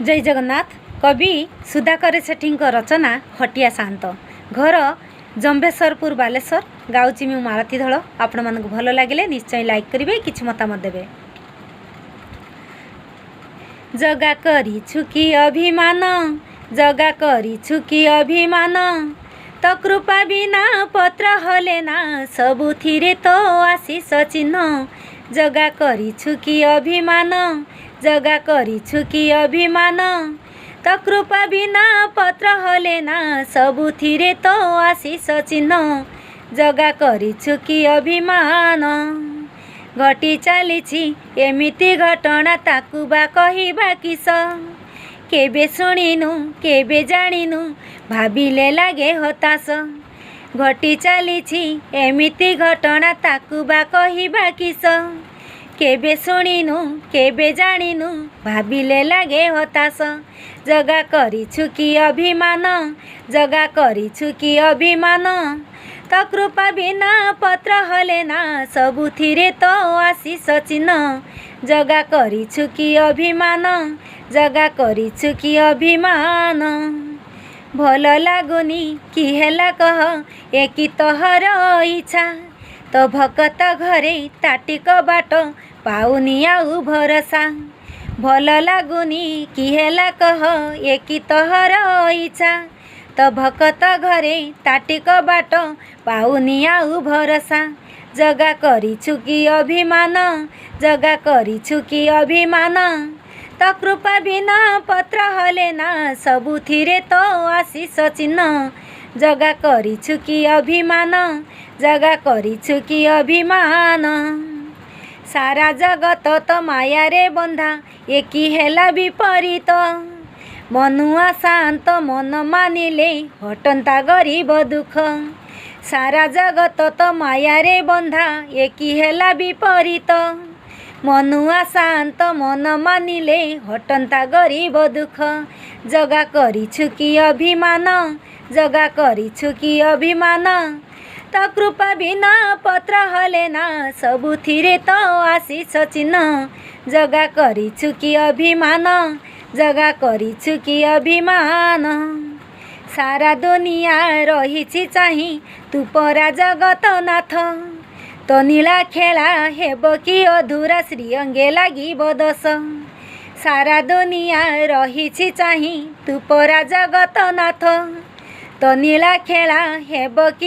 जय जगन्नाथ। कवि सुधाकर सेठी रचना हटिया शांत। घर जम्बेश्वरपुर बालेश्वर। गाँची मु मालती धल। आपण मानक भल लगे निश्चय लाइक करेंगे, किसी मतामत देवे। जगा करी छुकी अभिमान, जगा करी छुकी अभिमान, तो कृपा बिना पत्र हले ना, सबुथिरे तो आशीष चिन्ह। जगा करी छुकी अभिमान, जगा करी छुकी अभिमान, तो कृपा बिना पत्र हले ना, सबुथिरे तो आशीष चिन्ह। जगा करी छुकी अभिमान। घटी चलीछि एमिति घटना, ताकू बा कहिबा किस। केबे शुणिनु केबे जानिनु, भाविले लागे हताश। घटी चलीछि एमिति घटना, ताकू बा कहिबा किस। केबे शुणिनु केबे जानिनु, भाविले लागे हताश। जगा करी छुकी अभिमान, जगा करी छुकी अभिमान, तो कृपा बिना पत्र हले ना, सबुथिरे तो आशीष चिन्ह। जगा करी छुकी अभिमान, जगा करी छुकी अभिमान। भल लागुनी कि हेला कह, एकी तोहर इच्छा। तो भकत घरे ताटिक बाट, पाउनी आउ भरसा। भल लागुनी कि हेला कह, एकी तोहर इच्छा। तो भकत घरे ताटिक बाट, पाउनी आउ भरसा। जगा करी छुकी अभिमान, जगा करी छुकी अभिमान, तो कृपा बिना पत्र हले ना, सबुथिरे तो आशीष चिन्ह। जगा करी छुकी अभिमान, जगा करी छुकी अभिमान। सारा जगत तो माया रे बंधा, एकी हेला विपरीत। मनुआ शांत मन मानिले, हटंता गरीब दुख। सारा जगत तो माया रे बंधा, एकी हेला विपरीत। मनुआ शांत मन मानिले, हटंता गरीब दुख। जगा करी छुकी अभिमान, जगा करी छुकी अभिमान, तो कृपा बिना पत्र हले ना, सबुथिरे तो आशीष चिन्ह। जगा करी छुकी अभिमान, जगा करी छुकी अभिमान। सारा दुनिया रहिछि चाहि, तू परा जगत नाथ। तो नीला खेला हेब कि अधूरा, श्री अंगे लागिब दस। सारा दुनिया रहिछि चाहि, तू परा जगत नाथ। तो नीला खेला हेब कि